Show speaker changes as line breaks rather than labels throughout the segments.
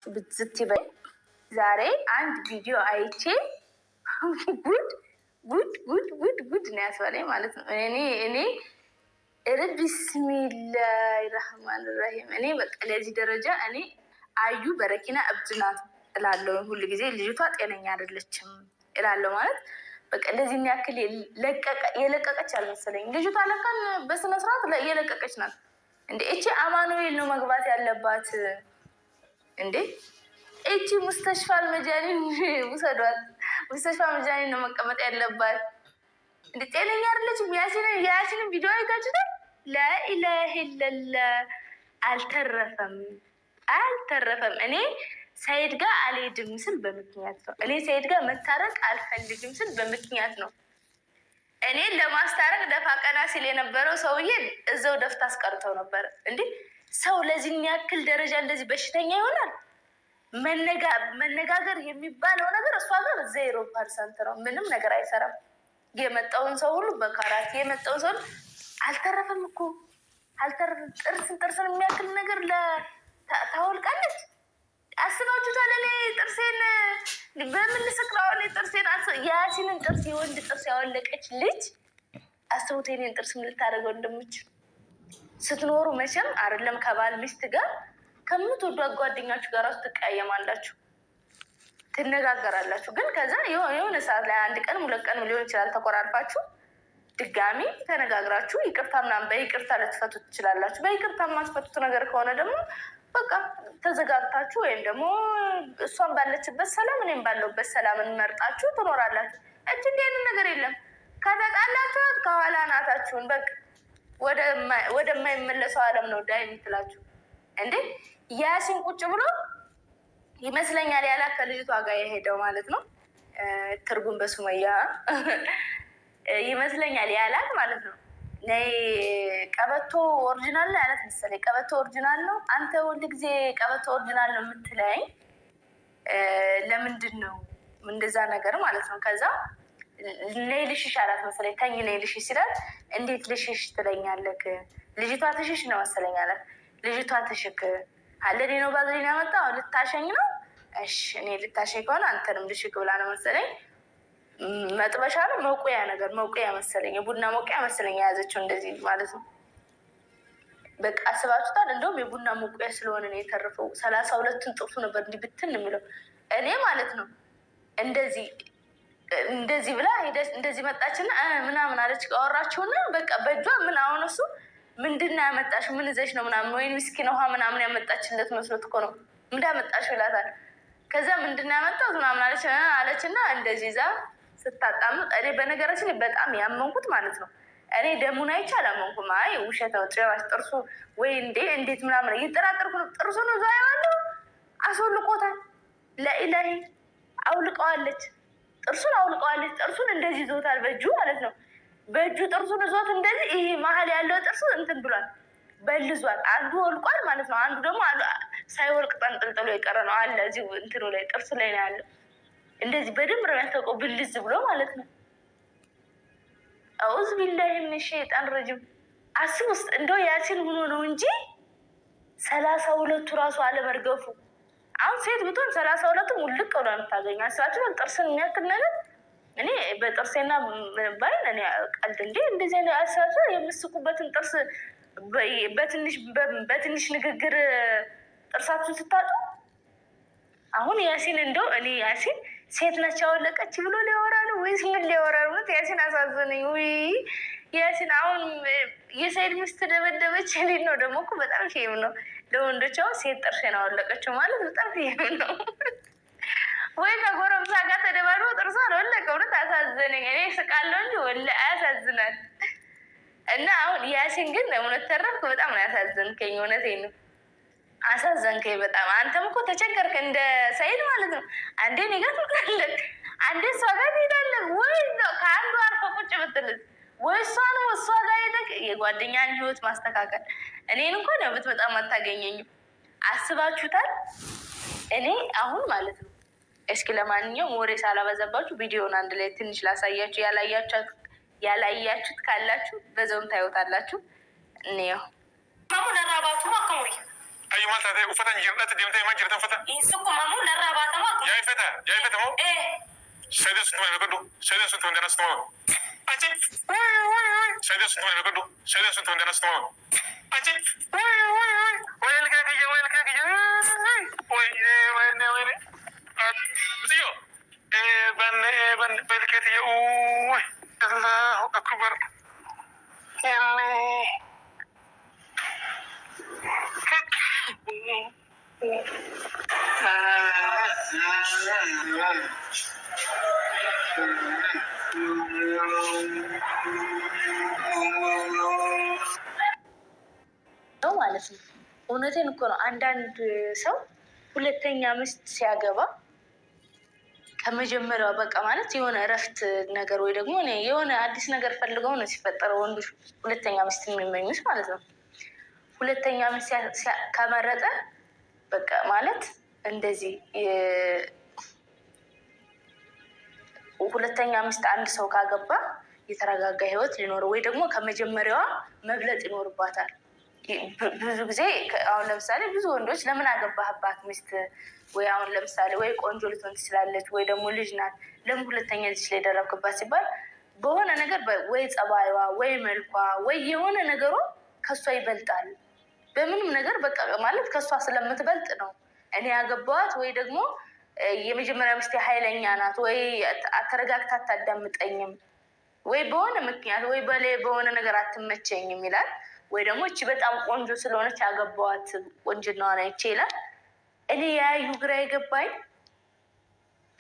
ብትዝትበይ ዛሬ አንድ ቪዲዮ አይቼ ጉድ ጉድ ጉድ ጉድ ጉድ ነው ያስባለኝ ማለት ነው። እኔ ቢስሚላሂ ረህማን ረሂም እኔ በቃ ለዚህ ደረጃ እኔ አዩ በረኪና እብድ ናት እላለሁ። ሁሉ ጊዜ ልጅቷ ጤነኛ አይደለችም እላለሁ። ማለት በቃ እንደዚህ ያክል የለቀቀች አልመሰለኝ። ልጅቷ ለካን በስነስርዓት የለቀቀች ናት እንዴ! እቺ አማኑኤል ነው መግባት ያለባት እንዴ! እቺ ሙስተሽፋል መጃኒን ውሰዷት። ሙስተሽፋል መጃኒን ነው መቀመጥ ያለባት እንዴ! ጤነኛ አይደለችም። ያሲንን ቪዲዮ አይታችሁታል? ላኢላሀ ኢለላህ አልተረፈም። እኔ ሰይድ ጋር አልሄድም ስል በምክንያት ነው። እኔ ሰይድ ጋር መታረቅ አልፈልግም ስል በምክንያት ነው። እኔን ለማስታረቅ ደፋ ቀና ሲል የነበረው ሰውዬ እዛው ደፍታ አስቀርተው ነበር። እንዴ ሰው ለዚህ ያክል ደረጃ እንደዚህ በሽተኛ ይሆናል? መነጋገር የሚባለው ነገር እሷ ጋር 0% ነው። ምንም ነገር አይሰራም። የመጣውን ሰው ሁሉ በካራት የመጣውን ሰው አልተረፈም እኮ አልተረፈም። ጥርስን የሚያክል ነገር ታወልቃለች። አስባችሁታል? እኔ ጥርሴን በምን ስቅራው? ጥርሴን የያሲንን ጥርስ የወንድ ጥርስ ያወለቀች ልጅ አስቡት። የኔን ጥርስ ምን ልታደርገው እንደምችል ስትኖሩ መቼም አይደለም ከባል ሚስት ጋር ከምትወዷት ጓደኛችሁ ጋር ራሱ ትቀያየማላችሁ፣ ትነጋገራላችሁ። ግን ከዛ የሆነ ሰዓት ላይ አንድ ቀን 2 ቀን ሊሆን ይችላል ተኮራርፋችሁ ድጋሚ ተነጋግራችሁ ይቅርታ ምናምን በይቅርታ ልትፈቱ ትችላላችሁ። በይቅርታ የማትፈቱት ነገር ከሆነ ደግሞ በቃ ተዘጋግታችሁ ወይም ደግሞ እሷን ባለችበት ሰላም እኔም ባለሁበት ሰላም እንመርጣችሁ ትኖራላችሁ እንጂ እንዲህ አይነት ነገር የለም። ከተጣላችኋት ከኋላ ናታችሁን በቃ ወደማይመለሰው ዓለም ነው ዳይ የምትላችሁ እንዴ። ያሲን ቁጭ ብሎ ይመስለኛል ያላት ከልጅቷ ጋር የሄደው ማለት ነው። ትርጉም በሱመያ ይመስለኛል ያላት ማለት ነው። ቀበቶ ኦሪጂናል ነው ያላት መሰለኝ። ቀበቶ ኦሪጂናል ነው። አንተ ሁል ጊዜ ቀበቶ ኦሪጂናል ነው የምትለኝ ለምንድን ነው እንደዛ ነገር ማለት ነው። ከዛ ነይ ልሽሽ አላት መሰለኝ። ተኝ ነይ ልሽሽ ሲላት እንዴት ልሽሽ ትለኛለክ? ልጅቷ ትሽሽ ነው መሰለኝ አላት። ልጅቷ ትሽክ አለኔ ነው ባዝሊን ያመጣው ልታሸኝ ነው። እሺ እኔ ልታሸኝ ከሆነ አንተንም ልሽክ ብላ ነው መሰለኝ። መጥበሻ ነው መውቂያ መሰለኝ፣ የቡና መውቂያ መሰለኝ የያዘችው እንደዚህ ማለት ነው። በቃ አስባችሁታል? እንደውም የቡና መውቂያ ስለሆነ ነው የተረፈው። 32ቱን ጥርሱ ነበር እንዲህ ብትን የሚለው እኔ ማለት ነው። እንደዚህ ብላ ሄደች። እንደዚህ መጣችና ምናምን አለች። አወራችሁና በቃ በእጇ ምን አሁን እሱ ምንድን ነው ያመጣሽው? ምን ይዘሽ ነው ምናምን ወይ ምስኪን ውሃ ምናምን ያመጣችለት መስሎት እኮ ነው እንዳመጣሽው ይላታል። ከዛ ምንድን ነው ያመጣሁት ምናምን አለችና እንደዚህ ይዛ ስታጣምጥ እኔ በነገራችን በጣም ያመንኩት ማለት ነው። እኔ ደሙን አይቼ አላመንኩም። አይ ውሸት ነው ጭራሽ ጥርሱ ወይ እንዴት ምናምን እየጠራጠርኩ ነው። ጥርሱ ነው እዛ ያለው አስወልቆታል። ለኢላሂ አውልቀዋለች፣ ጥርሱን አውልቀዋለች። ጥርሱን እንደዚህ ይዞታል በእጁ ማለት ነው። በእጁ ጥርሱን ይዞት እንደዚህ ይሄ መሀል ያለው ጥርሱ እንትን ብሏል፣ በልዟል። አንዱ ወልቋል ማለት ነው። አንዱ ደግሞ ሳይወልቅ ጠንጥልጥሎ የቀረ ነው አለ እዚህ እንትኑ ላይ ጥርሱ ላይ ነው ያለው። እንደዚህ በደንብ ነው ያስታውቀው ብልዝ ብሎ ማለት ነው። አውዝ ቢላሂ ምን ሸይጣን ረጅም አስብ ውስጥ እንደው ያሲን ሆኖ ነው እንጂ 32ቱ ራሱ አለመርገፉ። አሁን ሴት ብትሆን 32ቱ ሙልቅ ብሎ የምታገኘው አስባችሁ ጥርስን የሚያክል ነገር። እኔ በጥርሴና ባይን እኔ ቀልድ እንዴ እንደዚህ አይነት አስባችሁ የምስቁበትን ጥርስ በትንሽ ንግግር ጥርሳችሁን ስታጡ። አሁን ያሲን እንደው እኔ ያሲን ሴት ነች ያወለቀች ብሎ ሊያወራ ነው ወይስ ምን ሊያወራ ነው? ያሲን አሳዘነኝ። ውይ ያሲን አሁን የሰይድ ሚስት ደበደበች ሊል ነው። ደግሞ እኮ በጣም ሼም ነው ለወንዶች። አሁን ሴት ጥርሴን አወለቀችው ማለት በጣም ሼም ነው። ወይ ከጎረምሳ ጋር ተደባድቦ ጥርሷ አልወለቀ። እውነት አሳዘነኝ። እኔ ስቃለሁ እንጂ ወላሂ አያሳዝናል። እና አሁን ያሲን ግን እውነት ተረፍክ። በጣም ነው ያሳዘንከኝ። እውነቴን ነው አሳዘንከኝ በጣም። አንተም እኮ ተቸገርክ እንደ ሰይድ ማለት ነው። አንዴ እኔ ጋር ትመጣለህ፣ አንዴ እሷ ጋር ትሄዳለህ። ወይ ከአንዱ አርፈ ቁጭ ብትልስ ወይ እሷ ጋር ሄደህ የጓደኛን ህይወት ማስተካከል። እኔን እንኳን ያው ብትመጣም አታገኘኝም። አስባችሁታል? እኔ አሁን ማለት ነው። እስኪ ለማንኛውም ወሬ ሳላበዛባችሁ ቪዲዮውን አንድ ላይ ትንሽ ላሳያችሁ። ያላያችሁት ካላችሁ በዛውም ታዩታላችሁ። እንየው
أي مال تاتي وفتن جرأت ديمتي ما جرأت فتن
يسكو مامو نرابات ما
يا فتن مو سيدي ستوما بكدو سيدي ستوما دنا ستوما أجي سيدي ستوما بكدو سيدي ستوما دنا ستوما أجي وين كذا وين زيو بن بالكتي أوه الله أكبر الله
ነው ማለት ነው። እውነቴን እኮ ነው። አንዳንድ ሰው ሁለተኛ ሚስት ሲያገባ ከመጀመሪያው በቃ ማለት የሆነ እረፍት ነገር ወይ ደግሞ የሆነ አዲስ ነገር ፈልገው ነው ሲፈጠረው ወንዶች ሁለተኛ ሚስት የሚመኙት ማለት ነው። ሁለተኛ ሚስት ከመረጠ በቃ ማለት እንደዚህ ሁለተኛ ሚስት አንድ ሰው ካገባ የተረጋጋ ህይወት ሊኖረው ወይ ደግሞ ከመጀመሪያዋ መብለጥ ይኖርባታል። ብዙ ጊዜ አሁን ለምሳሌ ብዙ ወንዶች ለምን አገባህባት ሚስት ወይ አሁን ለምሳሌ ወይ ቆንጆ ልትሆን ትችላለች ወይ ደግሞ ልጅ ናት ለምን ሁለተኛ ልጅ ላይ ደረብክባት ሲባል በሆነ ነገር ወይ ጸባይዋ ወይ መልኳ ወይ የሆነ ነገሯ ከሷ ይበልጣል። በምንም ነገር በቃ ማለት ከሷ ስለምትበልጥ ነው እኔ ያገባዋት ወይ ደግሞ የመጀመሪያ ሚስቴ ኃይለኛ ናት ወይ አተረጋግታ አታዳምጠኝም ወይ በሆነ ምክንያት ወይ በሆነ ነገር አትመቸኝም ይላል። ወይ ደግሞ እቺ በጣም ቆንጆ ስለሆነች ያገባዋት ቆንጅናዋ ነች ይላል። እኔ ያዩ ግራ የገባኝ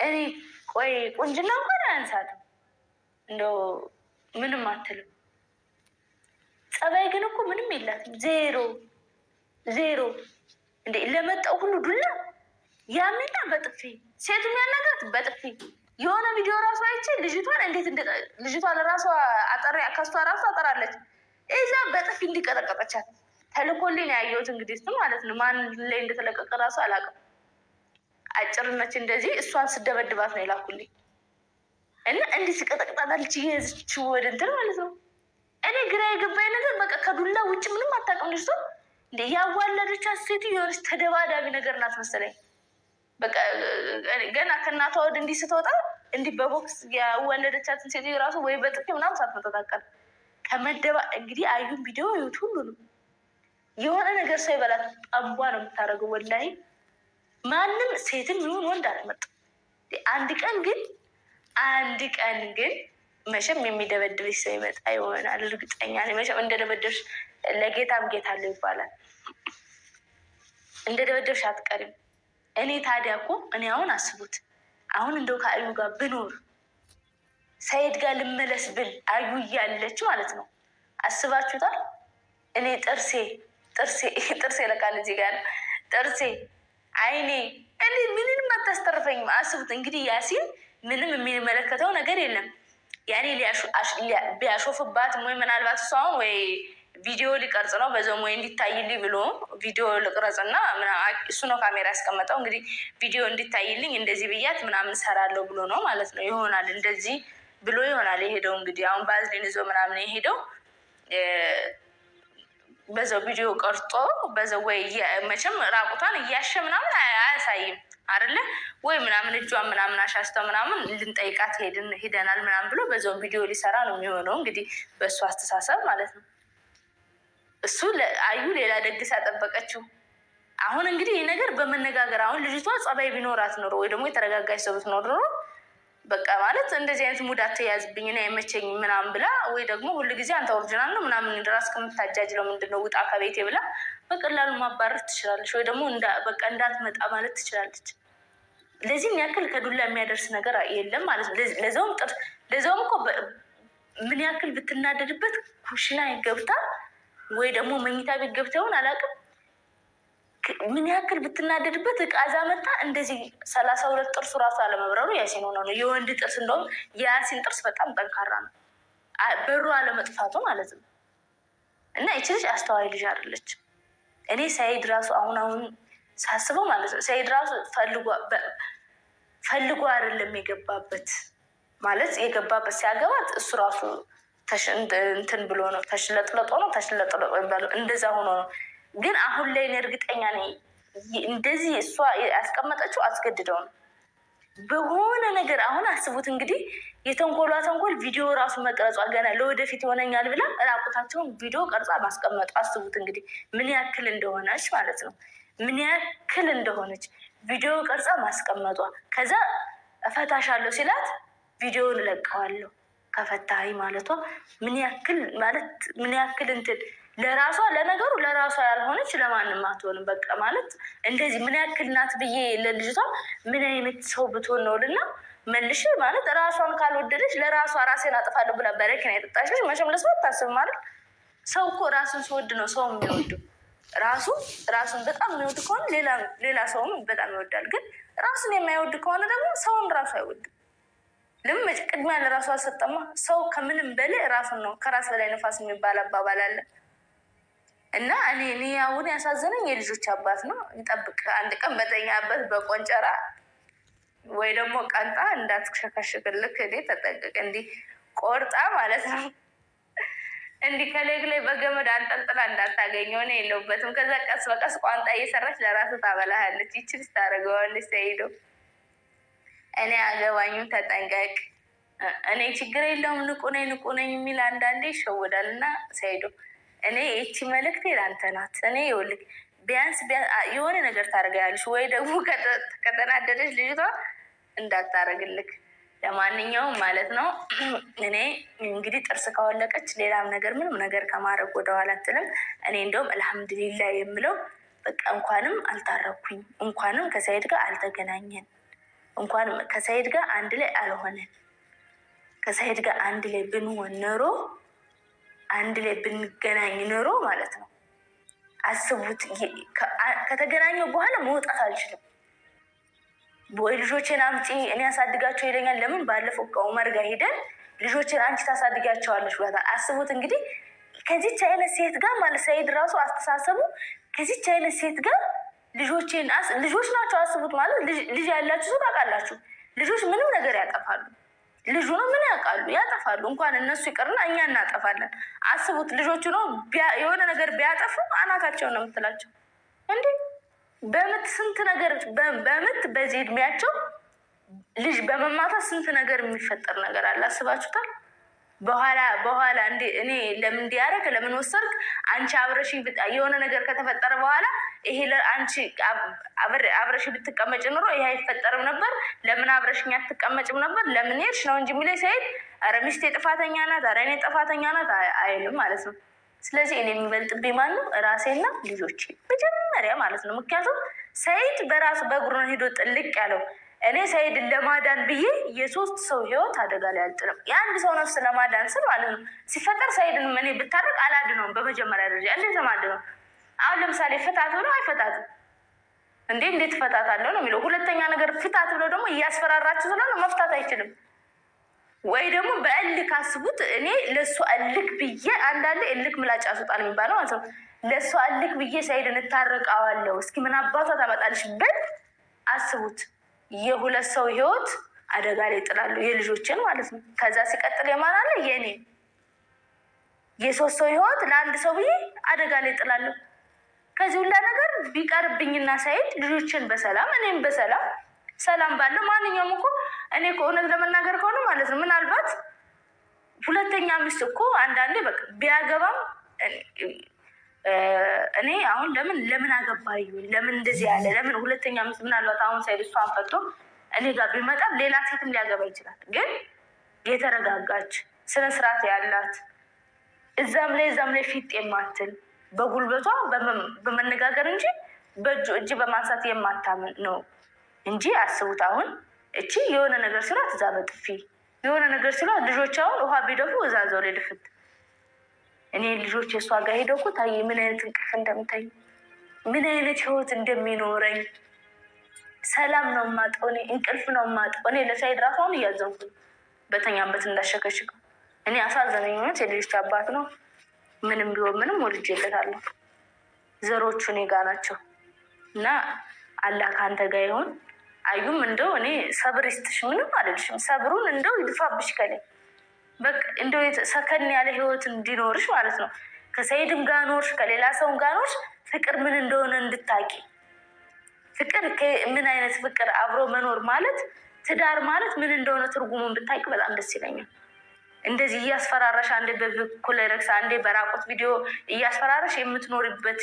እኔ ቆይ ቆንጅና እንኳን አያንሳትም እንደው ምንም አትልም። ጸባይ ግን እኮ ምንም የላትም ዜሮ እንዴ ለመጣው ሁሉ ዱላ ያምና በጥፊ ሴቱ የሚያናጋት በጥፊ የሆነ ቪዲዮ ራሱ አይቼ ልጅቷን እንዴት ልጅቷ ለራሷ ከሷ ራሱ አጠራለች እዛ በጥፊ እንዲቀጠቀጠቻት ተልኮልኝ ያየሁት እንግዲህ እሱ ማለት ነው። ማን ላይ እንደተለቀቀ ራሱ አላውቅም። አጭርነች እንደዚህ እሷን ስደበድባት ነው የላኩልኝ እና እንዲህ ሲቀጠቅጣታለች ይሄዝች ወደ እንትን ማለት ነው። እኔ ግራ የገባኝ ነገር በቃ ከዱላ ውጭ ምንም አታውቅም ልጅቷ። እንደ ያዋለደቻት ሴትዮ የሆነች ተደባዳቢ ነገር ናት መሰለኝ። በቃ ገና ከእናቷ ወደ እንዲህ ስትወጣ እንዲህ በቦክስ ያዋለደቻትን ሴትዮ ራሱ ወይ በጥፊ ምናምን ሳትመጣጣቀል ከመደባ እንግዲህ አዩን ቪዲዮ ይሁት ሁሉ ነው የሆነ ነገር ሰው ይበላት ጠንቧ ነው የምታደርገው። ወላሂ ማንም ሴትም ይሁን ወንድ አልመጣም። አንድ ቀን ግን መቼም የሚደበድብሽ ሰው ይመጣ ይሆናል። እርግጠኛ ነኝ መቼም እንደደበደብሽ ለጌታም ጌታ አለው ይባላል። እንደደበደብሽ አትቀሪም። እኔ ታዲያ እኮ እኔ አሁን አስቡት አሁን እንደው ከአዩ ጋር ብኖር ሰይድ ጋር ልመለስ ብል አዩ እያለች ማለት ነው። አስባችሁታል? እኔ ጥርሴ ለቃል እዚህ ጋር ጥርሴ አይኔ እኔ ምንም አታስተርፈኝም። አስቡት እንግዲህ ያሲን ምንም የሚመለከተው ነገር የለም። ያኔ ቢያሾፍባትም ወይ ምናልባት እሷ አሁን ወይ ቪዲዮ ሊቀርጽ ነው በዛም ወይ እንዲታይልኝ ብሎ ቪዲዮ ልቅረጽና እሱ ነው ካሜራ ያስቀመጠው። እንግዲህ ቪዲዮ እንዲታይልኝ እንደዚህ ብያት ምናምን ሰራለሁ ብሎ ነው ማለት ነው። ይሆናል እንደዚህ ብሎ ይሆናል የሄደው። እንግዲህ አሁን ባዝሊን ይዞ ምናምን የሄደው በዛው ቪዲዮ ቀርጦ በዛው ወይ መቼም ራቁቷን እያሸ ምናምን አያሳይም አይደለ ወይ ምናምን እጇን ምናምን አሻስተው ምናምን ልንጠይቃት ሄደናል ምናምን ብሎ በዛው ቪዲዮ ሊሰራ ነው የሚሆነው እንግዲህ በእሱ አስተሳሰብ ማለት ነው። እሱ አዩ ሌላ ደግስ ያጠበቀችው አሁን እንግዲህ ይህ ነገር በመነጋገር አሁን ልጅቷ ጸባይ ቢኖራት ኖሮ ወይ ደግሞ የተረጋጋች ሰው ብትኖር ኖሮ በቃ ማለት እንደዚህ አይነት ሙድ አትያዝብኝ እና የመቸኝ ምናምን ብላ ወይ ደግሞ ሁሉ ጊዜ አንተ ኦሪጂናል ነው ምናምን ራስ ከምታጃጅለው ምንድነው ውጣ ከቤቴ ብላ በቀላሉ ማባረር ትችላለች። ወይ ደግሞ በቃ እንዳትመጣ ማለት ትችላለች። ለዚህም ያክል ከዱላ የሚያደርስ ነገር የለም ማለት ነው። ለዛውም እኮ ምን ያክል ብትናደድበት ኩሽና ገብታ ወይ ደግሞ መኝታ ቤት ገብተውን አላውቅም ምን ያክል ብትናደድበት እቃ እዛ መጣ እንደዚህ 32 ጥርሱ ራሱ አለመብረሩ ያሲን ሆነ ነው። የወንድ ጥርስ እንደውም የያሲን ጥርስ በጣም ጠንካራ ነው በሩ አለመጥፋቱ ማለት ነው። እና ይቺ ልጅ አስተዋይ ልጅ አይደለች። እኔ ሰይድ ራሱ አሁን ሳስበው ማለት ነው ሰይድ ራሱ ፈልጎ አይደለም የገባበት ማለት የገባበት ሲያገባት እሱ ራሱ እንትን ብሎ ነው ተሽለጥለጦ ነው እንደዛ ሆኖ ነው ግን አሁን ላይ እርግጠኛ ነኝ እንደዚህ እሷ ያስቀመጠችው አስገድደው ነው በሆነ ነገር። አሁን አስቡት እንግዲህ የተንኮሏ ተንኮል ቪዲዮ ራሱ መቅረጿ ገና ለወደፊት ይሆነኛል ብላ ራቁታቸውን ቪዲዮ ቀርጻ ማስቀመጡ አስቡት እንግዲህ ምን ያክል እንደሆነች ማለት ነው። ምን ያክል እንደሆነች ቪዲዮ ቀርጻ ማስቀመጧ። ከዛ እፈታሻለሁ ሲላት ቪዲዮውን እለቀዋለሁ ከፈታኝ ማለቷ ምን ያክል ማለት ምን ያክል እንትን ለራሷ ለነገሩ ለራሷ ያልሆነች ለማንም አትሆንም። በቃ ማለት እንደዚህ ምን ያክል ናት ብዬ ለልጅቷ ምን አይነት ሰው ብትሆን ነው ልና መልሽ ማለት ራሷን ካልወደደች ለራሷ ራሴን አጥፋለሁ ብላ በረኪና የጠጣች ልጅ መቼም ለሰው አታስብ ማለት። ሰው እኮ ራሱን ሲወድ ነው ሰው የሚወደው። ራሱን በጣም የሚወድ ከሆነ ሌላ ሰውም በጣም ይወዳል። ግን ራሱን የማይወድ ከሆነ ደግሞ ሰውን ራሱ አይወድም። ለምን ቅድሚያ ለራሱ አልሰጠማ። ሰው ከምንም በላይ ራሱን ነው። ከራስ በላይ ነፋስ የሚባል አባባል አለ እና እኔ አሁን ያሳዘነኝ የልጆች አባት ነው። ይጠብቅ አንድ ቀን በተኛበት በቆንጨራ ወይ ደግሞ ቀንጣ እንዳትሸከሽክልክ እኔ ተጠንቅቅ። እንዲህ ቆርጣ ማለት ነው እንዲህ ከሌግ ላይ በገመድ አንጠልጥላ እንዳታገኘው። እኔ የለውበትም። ከዛ ቀስ በቀስ ቋንጣ እየሰራች ለራሱ ታበላሃለች። ይችል ታደርገዋለች። ሰይዶ እኔ አገባኝም ተጠንቀቅ። እኔ ችግር የለውም ንቁ ነኝ የሚል አንዳንዴ ይሸውዳል። እና ሰይዶ እኔ ይቺ መልእክቴ ላንተ ናት። እኔ ይኸውልህ ቢያንስ የሆነ ነገር ታደርጋለች ወይ ደግሞ ከተናደደች ልጅቷ እንዳታረግልክ። ለማንኛውም ማለት ነው እኔ እንግዲህ ጥርስ ካወለቀች ሌላም ነገር ምንም ነገር ከማድረግ ወደኋላ አትልም። እኔ እንደውም አልሐምዱሊላ የምለው በቃ እንኳንም አልታረኩኝ፣ እንኳንም ከሰይድ ጋር አልተገናኘን፣ እንኳንም ከሰይድ ጋር አንድ ላይ አልሆነን። ከሰይድ ጋር አንድ ላይ ብንሆን ኖሮ አንድ ላይ ብንገናኝ ኖሮ ማለት ነው አስቡት። ከተገናኘው በኋላ መውጣት አልችልም። ወይ ልጆችን አምጪ እኔ ያሳድጋቸው ይለኛል። ለምን ባለፈው ከኡመር ጋር ሄደን ልጆችን አንቺ ታሳድጋቸዋለች ብሏታል። አስቡት እንግዲህ ከዚች አይነት ሴት ጋር ማለት ሰይድ ራሱ አስተሳሰቡ ከዚች አይነት ሴት ጋር ልጆች ናቸው። አስቡት ማለት ልጅ ያላችሁ ሰው ታውቃላችሁ። ልጆች ምንም ነገር ያጠፋሉ። ልጁ ነው ምን ያውቃሉ? ያጠፋሉ። እንኳን እነሱ ይቅርና እኛ እናጠፋለን። አስቡት ልጆቹ ነው የሆነ ነገር ቢያጠፉ አናታቸው ነው የምትላቸው እንዴ! በምት ስንት ነገር በምት በዚህ እድሜያቸው ልጅ በመማታት ስንት ነገር የሚፈጠር ነገር አለ። አስባችሁታል? በኋላ እንዴ እኔ ለምን እንዲያረግ ለምን ወሰድክ አንቺ አብረሽ የሆነ ነገር ከተፈጠረ በኋላ ይሄ አንቺ አብረሽ ብትቀመጭ ኑሮ ይሄ አይፈጠርም ነበር። ለምን አብረሽኛ አትቀመጭም ነበር? ለምን ሄድሽ ነው እንጂ የሚለኝ ሰይድ። ኧረ ሚስቴ ጥፋተኛ ናት፣ ኧረ እኔ ጥፋተኛ ናት አይልም ማለት ነው። ስለዚህ እኔ የሚበልጥብኝ ማን ነው? ራሴና ልጆቼ መጀመሪያ ማለት ነው። ምክንያቱም ሰይድ በራሱ በእግሩ ነው ሄዶ ጥልቅ ያለው። እኔ ሰይድን ለማዳን ብዬ የሶስት ሰው ህይወት አደጋ ላይ አልጥልም። የአንድ ሰው ነፍስ ለማዳን ስል ማለት ነው። ሲፈጠር ሰይድን እኔ ብታረቅ አላድነውም። በመጀመሪያ ደረጃ እንዴት ለማድነው? አሁን ለምሳሌ ፍታት ብሎ አይፈታትም እንዴ? እንዴት እፈታታለሁ ነው የሚለው። ሁለተኛ ነገር ፍታት ብሎ ደግሞ እያስፈራራችሁ ስለሆነ መፍታት አይችልም። ወይ ደግሞ በእልክ አስቡት። እኔ ለእሱ እልክ ብዬ አንዳንዴ እልክ ምላጭ ያስወጣል የሚባለው ማለት ነው። ለእሱ እልክ ብዬ ሰይድን እታረቀዋለሁ እስኪ ምን አባቷ ታመጣልሽ ብል አስቡት። የሁለት ሰው ህይወት አደጋ ላይ ይጥላሉ፣ የልጆችን ማለት ነው። ከዛ ሲቀጥል የማን አለ? የኔ የሶስት ሰው ህይወት ለአንድ ሰው ብዬ አደጋ ላይ ይጥላሉ። ከዚህ ሁላ ነገር ቢቀርብኝና ሳይድ ልጆችን በሰላም እኔም በሰላም ሰላም ባለው ማንኛውም እኮ እኔ እውነት ለመናገር ከሆነ ማለት ነው ምናልባት ሁለተኛ ሚስት እኮ አንዳንዴ በቃ ቢያገባም እኔ አሁን ለምን አገባዩ ለምን እንደዚህ ያለ ለምን ሁለተኛ ሚስት ምናልባት አሁን ሳይድ እሷን ፈቶ እኔ ጋር ቢመጣም ሌላ ሴትም ሊያገባ ይችላል። ግን የተረጋጋች ስነ ስርዓት ያላት እዛም ላይ ፊት የማትል በጉልበቷ በመነጋገር እንጂ እጅ በማንሳት የማታምን ነው እንጂ አስቡት። አሁን እቺ የሆነ ነገር ስላት እዛ በጥፊ የሆነ ነገር ስላት ልጆች አሁን ውሃ ቢደፉ እዛ ዞር ልፍት። እኔ ልጆች የእሷ ጋር ሄደው እኮ ታይ ምን አይነት እንቅልፍ እንደምታይ ምን አይነት ህይወት እንደሚኖረኝ ሰላም ነው የማጣው፣ እኔ እንቅልፍ ነው የማጣው። እኔ ለሳይድ ራሱ አሁን እያዘንኩ በተኛበት እንዳሸከሽከው እኔ አሳዘነኝ። እውነት የልጆች አባት ነው። ምንም ቢሆን ምንም ወልጄለታለሁ። ዘሮቹ እኔ ጋ ናቸው እና አላህ ከአንተ ጋር ይሆን። አዩም እንደው እኔ ሰብር ይስጥሽ፣ ምንም አልልሽም። ሰብሩን እንደው ይድፋብሽ ከላይ በቃ እንደው ሰከን ያለ ህይወት እንዲኖርሽ ማለት ነው። ከሰይድም ጋር ኖርሽ፣ ከሌላ ሰውም ጋር ኖርሽ፣ ፍቅር ምን እንደሆነ እንድታቂ ፍቅር ምን አይነት ፍቅር አብሮ መኖር ማለት ትዳር ማለት ምን እንደሆነ ትርጉሙን ብታቂ በጣም ደስ ይለኛል። እንደዚህ እያስፈራራሽ አንዴ በኩል ረክሳ አንዴ በራቁት ቪዲዮ እያስፈራራሽ የምትኖርበት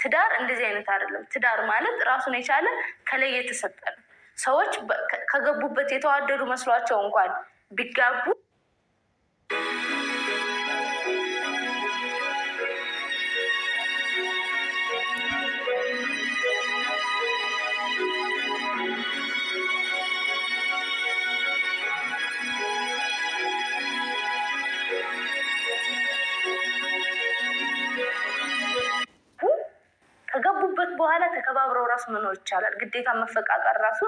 ትዳር እንደዚህ አይነት አይደለም። ትዳር ማለት ራሱን የቻለ ከላይ የተሰጠ ነው። ሰዎች ከገቡበት የተዋደዱ መስሏቸው እንኳን ቢጋቡ ከገቡበት በኋላ ተከባብረው ራሱ መኖር ይቻላል። ግዴታ መፈቃቀር ራሱ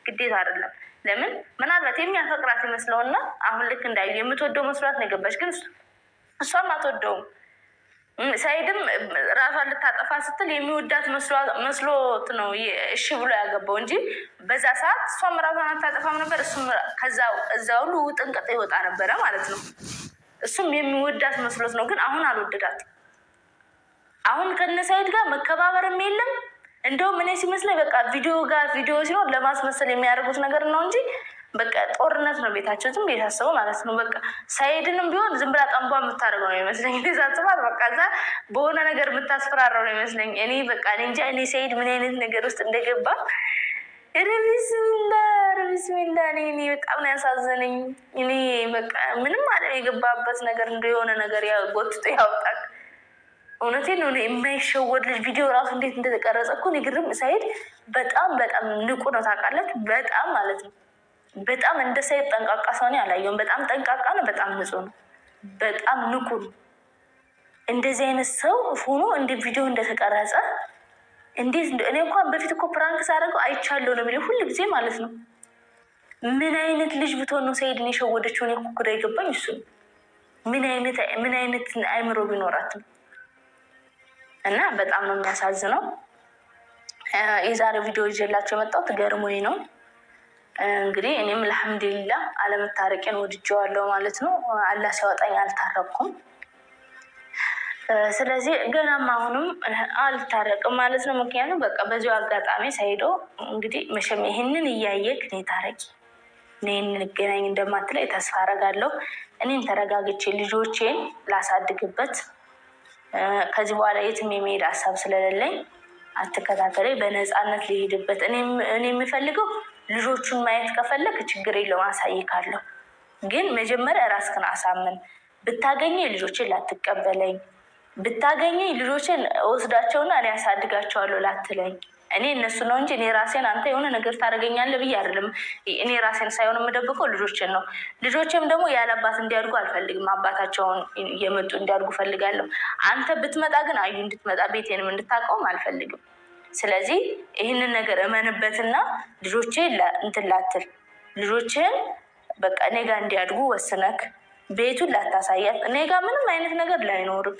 ግዴታ አይደለም። ለምን ምናልባት የሚያፈቅራት ይመስለውና አሁን ልክ እንዳዩ የምትወደው መስሏት ነው የገባች፣ ግን እሷም አትወደውም። ሳይድም ራሷን ልታጠፋ ስትል የሚወዳት መስሎት ነው እሺ ብሎ ያገባው እንጂ በዛ ሰዓት እሷም ራሷን አታጠፋም ነበር። እሱም እዛ ሁሉ ጥንቅጥ ይወጣ ነበረ ማለት ነው። እሱም የሚወዳት መስሎት ነው፣ ግን አሁን አልወደዳት። አሁን ከነሳይድ ጋር መከባበርም የለም። እንደውም እኔ ሲመስለኝ በቃ ቪዲዮ ሲኖር ለማስመሰል የሚያደርጉት ነገር ነው እንጂ በቃ ጦርነት ነው ቤታቸው። ዝም ቤታሰቡ ማለት ነው። በቃ ሳይድንም ቢሆን ዝም ብላ ጠንቧ የምታደርገው ነው ይመስለኝ። ሳስባት በቃ እዛ በሆነ ነገር የምታስፈራረው ነው ይመስለኝ። እኔ በቃ እንጃ እኔ ሳይድ ምን አይነት ነገር ውስጥ እንደገባ ረቢስሚላ እኔ በጣም ነው ያሳዘነኝ። እኔ በቃ ምንም አለ የገባበት ነገር እንደሆነ ነገር ጎትቶ ያውጣል። እውነቴን ነው። የማይሸወድ ልጅ ቪዲዮ ራሱ እንዴት እንደተቀረጸ እኮ ግርም ሳይድ በጣም ንቁ ነው ታውቃለች። በጣም ማለት ነው። በጣም እንደ ሳይድ ጠንቃቃ ሰው ነው ያላየውም። በጣም ጠንቃቃ ነው። በጣም ንጹህ ነው። በጣም ንቁ ነው። እንደዚህ አይነት ሰው ሆኖ እንደ ቪዲዮ እንደተቀረጸ እንዴት እኔ እንኳን በፊት እኮ ፕራንክ ሳደርገው አይቻለሁ ነው የሚለው ሁሉ ጊዜ ማለት ነው። ምን አይነት ልጅ ብትሆን ነው ሳይድን የሸወደችው? እኔ እኮ ግራ የገባኝ እሱ ነው። ምን አይነት አይምሮ ቢኖራት ነው? እና በጣም ነው የሚያሳዝነው። የዛሬው ቪዲዮ ይዤላቸው የመጣሁት ገርሞኝ ነው። እንግዲህ እኔም አልሐምዱሊላህ አለመታረቄን ወድጄዋለሁ ማለት ነው። አላህ ሲያወጣኝ አልታረኩም። ስለዚህ ገናም አሁንም አልታረቅም ማለት ነው። ምክንያቱም በቃ በዚሁ አጋጣሚ ሳይዶ እንግዲህ መቼም ይህንን እያየክ እኔ ታረቂ እኔ እንገናኝ እንደማትለኝ ተስፋ አደርጋለሁ። እኔም ተረጋግቼ ልጆቼን ላሳድግበት ከዚህ በኋላ የትም የሚሄድ ሀሳብ ስለሌለኝ አትከታተለኝ፣ በነፃነት ሊሄድበት። እኔ የምፈልገው ልጆቹን ማየት ከፈለግ ችግር የለውም አሳይካለሁ። ግን መጀመሪያ ራስክን አሳምን። ብታገኘ ልጆችን ላትቀበለኝ፣ ብታገኘ ልጆችን ወስዳቸውና እኔ ያሳድጋቸዋለሁ ላትለኝ። እኔ እነሱ ነው እንጂ እኔ ራሴን አንተ የሆነ ነገር ታደርገኛለህ ብዬ አይደለም። እኔ ራሴን ሳይሆን የምደብቀው ልጆችን ነው። ልጆችም ደግሞ ያለ አባት እንዲያድጉ አልፈልግም። አባታቸውን እየመጡ እንዲያድጉ ፈልጋለሁ። አንተ ብትመጣ ግን አዩ እንድትመጣ ቤቴንም እንድታውቀውም አልፈልግም። ስለዚህ ይህንን ነገር እመንበትና ልጆቼን እንትን ላትል፣ ልጆችን በቃ እኔ ጋር እንዲያድጉ ወስነክ ቤቱን ላታሳያት፣ እኔ ጋር ምንም አይነት ነገር ላይኖርክ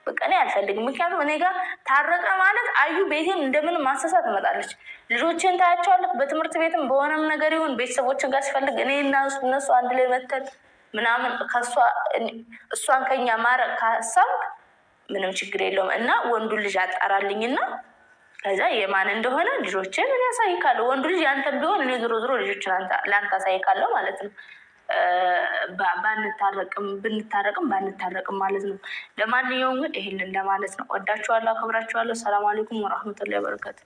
በቃ እኔ አልፈልግም። ምክንያቱም እኔ ጋር ታረቀ ማለት አዩ ቤቴን እንደምንም ማሰሳ ትመጣለች። ልጆችን ታያቸዋለህ። በትምህርት ቤትም በሆነም ነገር ይሁን ቤተሰቦችን ጋር ሲፈልግ እኔ እና እነሱ አንድ ላይ መተን ምናምን እሷን ከኛ ማረቅ ካሰብክ ምንም ችግር የለውም። እና ወንዱን ልጅ አጣራልኝና ከዛ የማን እንደሆነ ልጆችን እኔ ያሳይካለሁ። ወንዱ ልጅ ያንተም ቢሆን እኔ ዞሮ ልጆችን ለአንተ አሳይካለሁ ማለት ነው። ብንታረቅም ባንታረቅም ማለት ነው። ለማንኛውም ግን ይሄንን ለማለት ነው። ወዳችኋለሁ፣ አከብራችኋለሁ። ሰላም አለይኩም ወራህመቱላሂ ወበረካቱ።